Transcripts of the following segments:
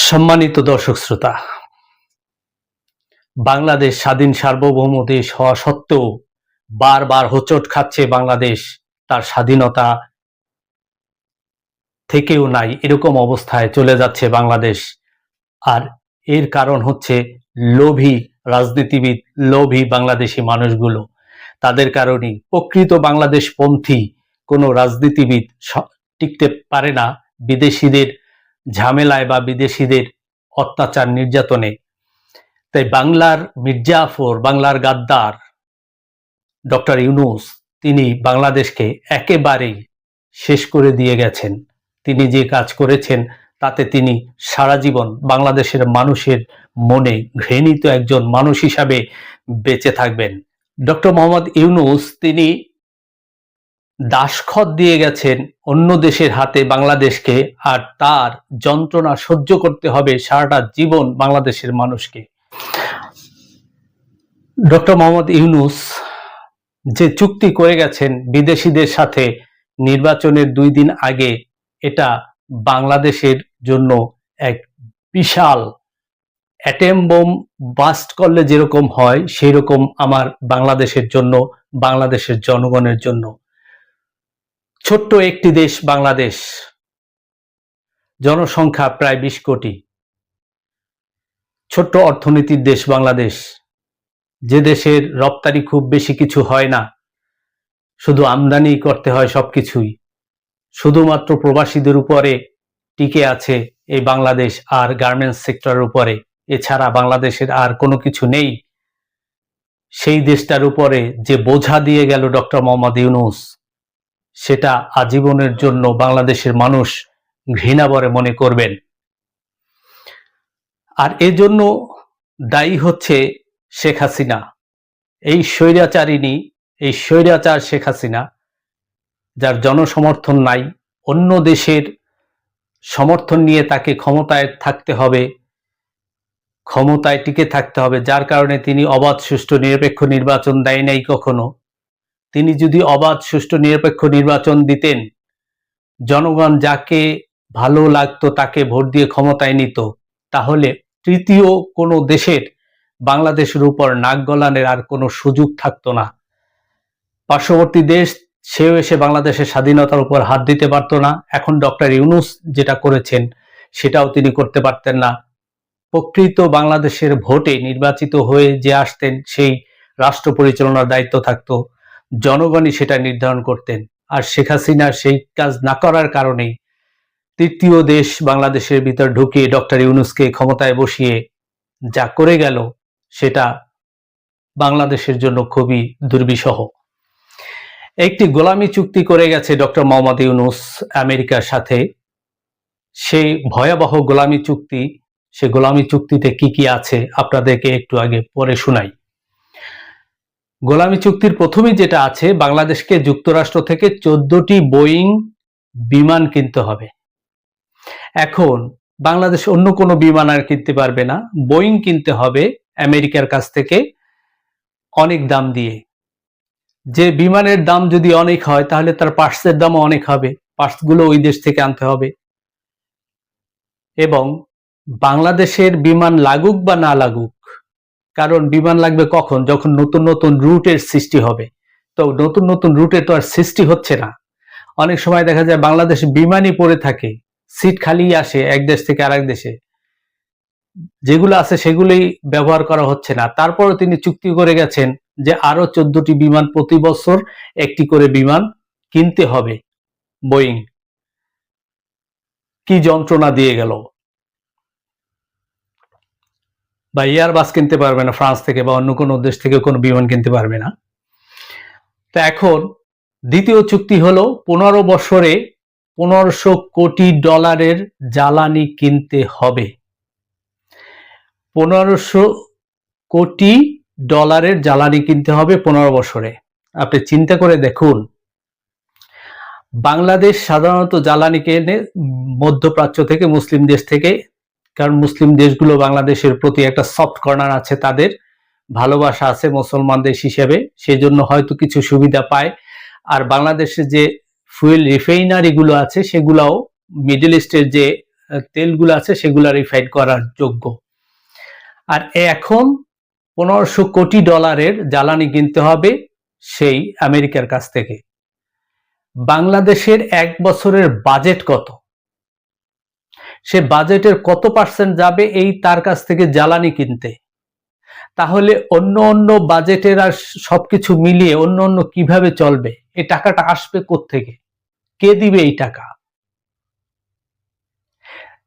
সম্মানিত দর্শক শ্রোতা, বাংলাদেশ স্বাধীন সার্বভৌম দেশ হওয়া সত্ত্বেও বারবার হোঁচট খাচ্ছে বাংলাদেশ। তার স্বাধীনতা থেকেও নাই এরকম অবস্থায় চলে যাচ্ছে বাংলাদেশ। আর এর কারণ হচ্ছে লোভী রাজনীতিবিদ, লোভী বাংলাদেশি মানুষগুলো। তাদের কারণেই প্রকৃত বাংলাদেশপন্থী কোনো রাজনীতিবিদ টিকতে পারে না বিদেশিদের ঝামেলায় বা বিদেশিদের অত্যাচার নির্যাতনে। তাই বাংলার মির্জাফর, বাংলার গাদ্দার ডক্টর ইউনূস, তিনি বাংলাদেশকে একেবারেই শেষ করে দিয়ে গেছেন। তিনি যে কাজ করেছেন তাতে তিনি সারা জীবন বাংলাদেশের মানুষের মনে ঘৃণিত একজন মানুষ হিসাবে বেঁচে থাকবেন। ডক্টর মোহাম্মদ ইউনূস তিনি দাসখত দিয়ে গেছেন অন্য দেশের হাতে বাংলাদেশকে, আর তার যন্ত্রণা সহ্য করতে হবে সারাটা জীবন বাংলাদেশের মানুষকে। ডক্টর মোহাম্মদ ইউনূস যে চুক্তি করে গেছেন বিদেশিদের সাথে নির্বাচনের 2 দিন আগে, এটা বাংলাদেশের জন্য এক বিশাল অ্যাটম বোম বাস্ট করলে যেরকম হয় সেই রকম আমার বাংলাদেশের জন্য, বাংলাদেশের জনগণের জন্য। ছোট্ট একটি দেশ বাংলাদেশ, জনসংখ্যা প্রায় 20 কোটি, ছোট্ট অর্থনীতির দেশ বাংলাদেশ, যে দেশের রপ্তানি খুব বেশি কিছু হয় না, শুধু আমদানি করতে হয় সবকিছুই। শুধুমাত্র প্রবাসীদের উপরে টিকে আছে এই বাংলাদেশ আর গার্মেন্টস সেক্টরের উপরে, এছাড়া বাংলাদেশের আর কোনো কিছু নেই। সেই দেশটার উপরে যে বোঝা দিয়ে গেল ডক্টর মোহাম্মদ ইউনূস, সেটা আজীবনের জন্য বাংলাদেশের মানুষ ঘৃণাভরে মনে করবেন। আর এজন্য দায়ী হচ্ছে শেখ হাসিনা, এই স্বৈরাচারিণী, এই স্বৈরাচার শেখ হাসিনা, যার জনসমর্থন নাই। অন্য দেশের সমর্থন নিয়ে তাকে ক্ষমতায় থাকতে হবে, ক্ষমতায় টিকে থাকতে হবে, যার কারণে তিনি অবাধ সুষ্ঠু নিরপেক্ষ নির্বাচন দেয় নাই কখনো। তিনি যদি অবাধ সুষ্ঠু নিরপেক্ষ নির্বাচন দিতেন, জনগণ যাকে ভালো লাগতো তাকে ভোট দিয়ে ক্ষমতায় নিত, তাহলে তৃতীয় কোনো দেশের বাংলাদেশের উপর নাক গলানের আর কোনো সুযোগ থাকতো না। পার্শ্ববর্তী দেশ সেও এসে বাংলাদেশের স্বাধীনতার উপর হাত দিতে পারতো না। এখন ডক্টর ইউনূস যেটা করেছেন সেটাও তিনি করতে পারতেন না। প্রকৃত বাংলাদেশের ভোটে নির্বাচিত হয়ে যে আসতেন, সেই রাষ্ট্র পরিচালনার দায়িত্ব থাকতো, জনগণই সেটা নির্ধারণ করতেন। আর শেখ হাসিনা সেই কাজ না করার কারণেই তৃতীয় দেশ বাংলাদেশের ভিতর ঢুকিয়ে ডক্টর ইউনূসকে ক্ষমতায় বসিয়ে যা করে গেল, সেটা বাংলাদেশের জন্য খুবই দুর্বিষহ। একটি গোলামি চুক্তি করে গেছে ডক্টর মোহাম্মদ ইউনূস আমেরিকার সাথে। সেই ভয়াবহ গোলামি চুক্তি, সে গোলামি চুক্তিতে কি কি আছে আপনাদেরকে একটু আগে পড়ে শোনাই। গোলামি চুক্তির প্রথমেই যেটা আছে, বাংলাদেশকে যুক্তরাষ্ট্র থেকে 14টি বোয়িং বিমান কিনতে হবে। এখন বাংলাদেশ অন্য কোনো বিমান আর কিনতে পারবে না, বোয়িং কিনতে হবে আমেরিকার কাছ থেকে অনেক দাম দিয়ে। যে বিমানের দাম যদি অনেক হয়, তাহলে তার পার্টসের দামও অনেক হবে, পার্টসগুলো ওই দেশ থেকে আনতে হবে। এবং বাংলাদেশের বিমান লাগুক বা না লাগুক, কারণ বিমান লাগবে কখন, যখন নতুন নতুন রুটের সৃষ্টি হবে। তো নতুন নতুন রুটে তো আর সৃষ্টি হচ্ছে না। অনেক সময় দেখা যায় বাংলাদেশে বিমানই পড়ে থাকে, সিট খালি আসে এক দেশ থেকে আরেক দেশে, যেগুলো আছে সেগুলোই ব্যবহার করা হচ্ছে না। তারপরও তিনি চুক্তি করে গেছেন যে আরো 14টি বিমান, প্রতি বছর একটি করে বিমান কিনতে হবে বোয়িং। কি যন্ত্রণা দিয়ে গেল! বা এয়ারবাস কিনতে পারবে না ফ্রান্স থেকে, বা অন্য কোনো দেশ থেকে কোনো বিমান কিনতে পারবে না। তো এখন দ্বিতীয় চুক্তি হলো 15 বছরে $1500 কোটি জ্বালানি কিনতে হবে। $1500 কোটি জ্বালানি কিনতে হবে 15 বছরে। আপনি চিন্তা করে দেখুন, বাংলাদেশ সাধারণত জ্বালানি কেনে মধ্যপ্রাচ্য থেকে, মুসলিম দেশ থেকে, কারণ মুসলিম দেশগুলো বাংলাদেশের প্রতি একটা সফট কর্নার আছে, তাদের ভালোবাসা আছে মুসলমান দেশ হিসেবে, সেই জন্য হয়তো কিছু সুবিধা পায়। আর বাংলাদেশে যে ফুয়েল রিফাইনারি গুলো আছে, সেগুলাও মিডল ইস্টের যে তেলগুলো আছে সেগুলো রিফাইন করার যোগ্য। আর এখন $1500 কোটি জ্বালানি কিনতে হবে সেই আমেরিকার কাছ থেকে। বাংলাদেশের 1 বছরের বাজেট কত? সে বাজেটের কত পার্সেন্ট যাবে এই তার কাছ থেকে জ্বালানি কিনতে? তাহলে অন্য বাজেটের আর সবকিছু মিলিয়ে অন্য কিভাবে চলবে? এই টাকাটা আসবে কোত্থেকে? কে দিবে এই টাকা?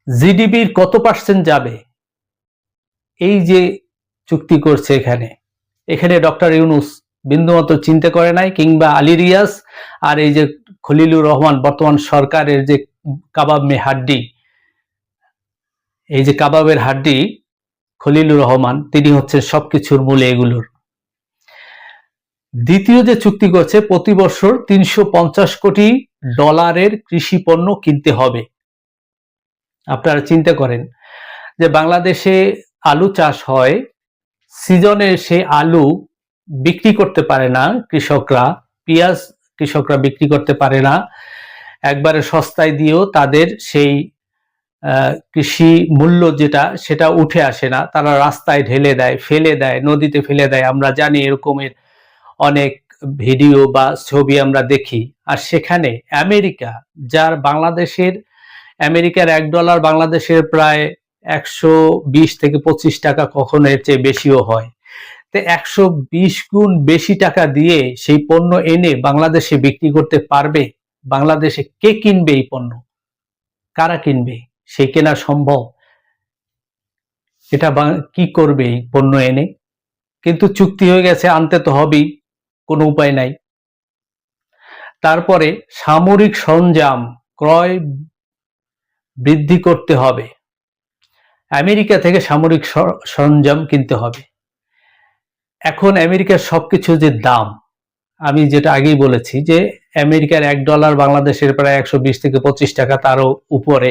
জিডিপির কত পার্সেন্ট যাবে? এই যে চুক্তি করছে এখানে ডক্টর ইউনূস বিন্দুমাত্র চিন্তা করে নাই, কিংবা আলী রিয়াজ আর এই যে খলিলুর রহমান বর্তমান সরকারের যে কাবাব মে হাড্ডি, এই যে কাবাবের হাড্ডি খলিলুর রহমান, তিনি হচ্ছেন সবকিছুর মূলে এগুলোর। দ্বিতীয় যে চুক্তি করছে, প্রতি বছর $350 কোটি কৃষি পণ্য কিনতে হবে। আপনারা চিন্তা করেন যে বাংলাদেশে আলু চাষ হয়, সিজনে সে আলু বিক্রি করতে পারে না কৃষকরা, পেঁয়াজ কৃষকরা বিক্রি করতে পারে না, একবারে সস্তায় দিয়েও তাদের সেই কৃষি মূল্য সেটা উঠে আসে না, তারা রাস্তায় ঢেলে দেয়, ফেলে দেয়, নদীতে ফেলে দেয়। আমরা জানি এরকমের অনেক ভিডিও বা ছবি আমরা দেখি। আর সেখানে আমেরিকা, যার আমেরিকার $1 বাংলাদেশের প্রায় 120 থেকে 25 টাকা, কখনো এর চেয়ে বেশিও হয়। তো 120 গুণ বেশি টাকা দিয়ে সেই পণ্য এনে বাংলাদেশে বিক্রি করতে পারবে? বাংলাদেশে কে কিনবে এই পণ্য? কারা কিনবে? সে কেনা সম্ভব? এটা কি করবে এই পণ্য এনে? কিন্তু চুক্তি হয়ে গেছে, আনতে তো হবেই, কোনো উপায় নাই। তারপরে সামরিক সরঞ্জাম ক্রয় বৃদ্ধি করতে হবে, আমেরিকা থেকে সামরিক সরঞ্জাম কিনতে হবে। এখন আমেরিকার সবকিছু যে দাম, আমি যেটা আগেই বলেছি যে আমেরিকার $1 বাংলাদেশের প্রায় 120 থেকে 25 টাকা, তারও উপরে।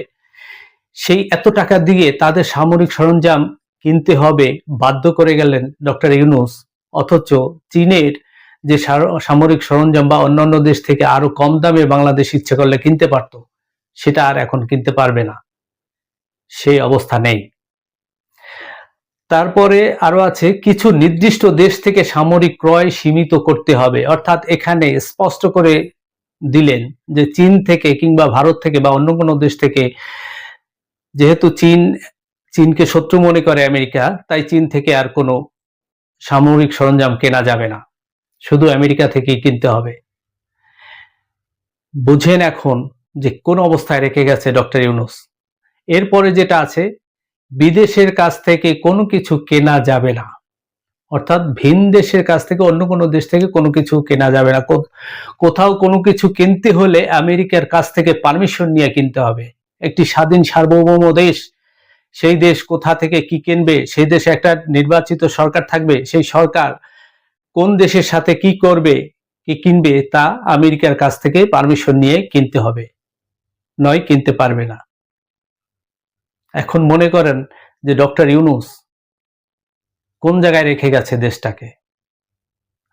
সেই এত টাকা দিয়ে তাদের সামরিক সরঞ্জাম কিনতে হবে বাধ্য করে গেলেন ডক্টর ইউনূস। অথচ চীনের যে সামরিক সরঞ্জাম বা অন্যান্য দেশ থেকে আরো কম দামে বাংলাদেশ ইচ্ছে করলে কিনতে পারত, সেটা আর এখন কিনতে পারবে না, সেই অবস্থা নেই। তারপরে আরো আছে, কিছু নির্দিষ্ট দেশ থেকে সামরিক ক্রয় সীমিত করতে হবে। অর্থাৎ এখানে স্পষ্ট করে দিলেন যে চীন থেকে কিংবা ভারত থেকে বা অন্য কোনো দেশ থেকে, যেহেতু চীনকে শত্রু মনে করে আমেরিকা, তাই চীন থেকে আর কোনো সামরিক সরঞ্জাম কেনা যাবে না, শুধু আমেরিকা থেকেই কিনতে হবে। বুঝেন এখন যে কোন অবস্থায় রেখে গেছে ডক্টর ইউনূস। এরপরে যেটা আছে, বিদেশের কাছ থেকে কোনো কিছু কেনা যাবে না, অর্থাৎ ভিন দেশের কাছ থেকে, অন্য কোনো দেশ থেকে কোনো কিছু কেনা যাবে না। কোথাও কোনো কিছু কিনতে হলে আমেরিকার কাছ থেকে পারমিশন নিয়ে কিনতে হবে। একটি স্বাধীন সার্বভৌম দেশ, সেই দেশ কোথা থেকে কি কিনবে, সেই দেশে একটা নির্বাচিত সরকার থাকবে, সেই সরকার কোন দেশের সাথে কি করবে, কি কিনবে, তা আমেরিকার কাছ থেকে পারমিশন নিয়ে কিনতে হবে, নয় কিনতে পারবে না। এখন মনে করেন যে ডক্টর ইউনূস কোন জায়গায় রেখে গেছে দেশটাকে,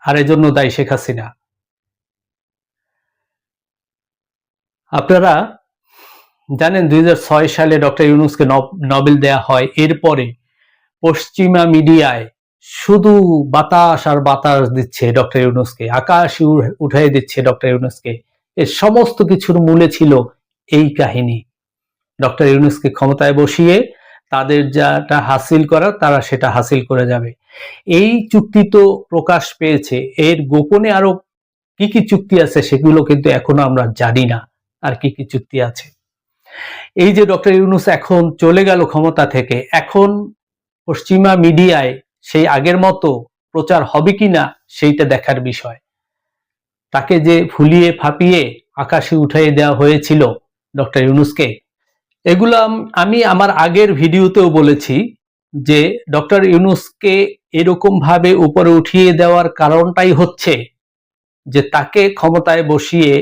আর এজন্য দায়ী শেখ হাসিনা। আপনারা জানেন 2006 সালে ডক্টর ইউনূসকে নোবেল দেয়া হয়। এরপরে পশ্চিমা মিডিয়ায় শুধু বাতাস আর বাতাস দিচ্ছে ডক্টর ইউনূসকে, আকাশ উঠাই দিচ্ছে ডক্টর ইউনূসকে। এর সমস্ত কিছুর মূলে ছিল এই কাহিনী, ডক্টর ইউনূসকে ক্ষমতায় বসিয়ে তাদের যেটা হাসিল করার তারা সেটা হাসিল করে যাবে। এই চুক্তি তো প্রকাশ পেয়েছে, এর গোপনে আরো কি কি চুক্তি আছে সেগুলো কিন্তু এখনো আমরা জানি না আর কি কি চুক্তি আছে। এই যে ডক্টর ইউনূস এখন চলে গেল ক্ষমতা থেকে, এখন পশ্চিমা মিডিয়ায় সেই আগের মতো প্রচার হবে কিনা সেইটা দেখার বিষয়। তাকে যে ফুলিয়ে ফাঁপিয়ে আকাশে উঠাই দেওয়া হয়েছিল ডক্টর ইউনূসকে, এগুলো আমি আমার আগের ভিডিওতেও বলেছি যে ডক্টর ইউনূসকে এরকম ভাবে উপরে উঠিয়ে দেওয়ার কারণটাই হচ্ছে যে তাকে ক্ষমতায় বসিয়ে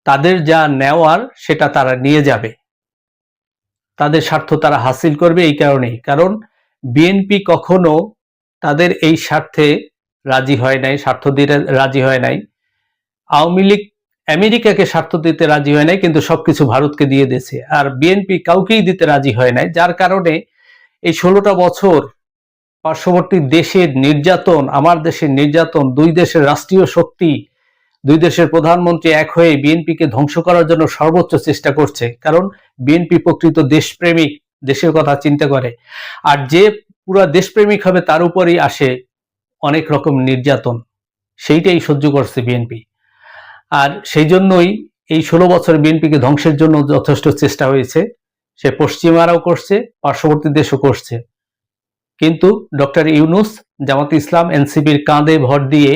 তাদের যা নেওয়ার সেটা তারা নিয়ে যাবে, তাদের স্বার্থ তারা হাসিল করবে। এই কারণেই, কারণ বিএনপি কখনো তাদের এই স্বার্থে রাজি হয় নাই, স্বার্থ দিতে রাজি হয় নাই। আওয়ামী লীগ আমেরিকাকে স্বার্থ দিতে রাজি হয় নাই, কিন্তু সবকিছু ভারতকে দিয়ে দিয়েছে। আর বিএনপি কাউকেই দিতে রাজি হয় নাই, যার কারণে এই 16টা বছর পার্শ্ববর্তী দেশের নির্যাতন, আমার দেশের নির্যাতন, দুই দেশের রাষ্ট্রীয় শক্তি, দুই দেশের প্রধানমন্ত্রী এক হয়ে বিএনপিকে ধ্বংস করার জন্য সর্বোচ্চ চেষ্টা করছে। কারণ বিএনপি প্রকৃত দেশপ্রেমিক, দেশের কথা চিন্তা করে। আর যে পুরা দেশপ্রেমিক হবে তার উপরই আসে অনেক রকম নির্যাতন, সেইটাই সহ্য করছে বিএনপি। আর সেই জন্যই এই 16 বছর বিএনপিকে ধ্বংসের জন্য যথেষ্ট চেষ্টা হয়েছে। সে পশ্চিমারাও করছে, পার্শ্ববর্তী দেশও করছে। কিন্তু ডক্টর ইউনূস, জামাত ইসলাম, এনসিপির কাঁধে ভর দিয়ে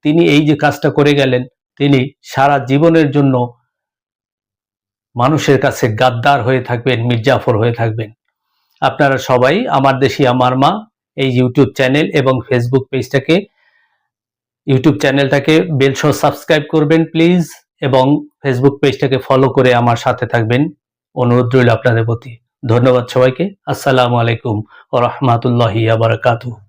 তিনি এই যে কাজটা করে গেলেন, তিনি সারা জীবনের জন্য মানুষের কাছে গাদ্দার হয়ে থাকবেন, মির্জাফর হয়ে থাকবেন। আপনারা সবাই আমার দেশি আমার মা এই ইউটিউব চ্যানেল এবং ফেসবুক পেজটাকে, ইউটিউব চ্যানেলটাকে বেল সহ সাবস্ক্রাইব করবেন প্লিজ, এবং ফেসবুক পেজটাকে ফলো করে আমার সাথে থাকবেন, অনুরোধ রইল আপনাদের প্রতি। ধন্যবাদ সবাইকে। আসসালামু আলাইকুম ওয়া রাহমাতুল্লাহি ওয়া বারাকাতুহু।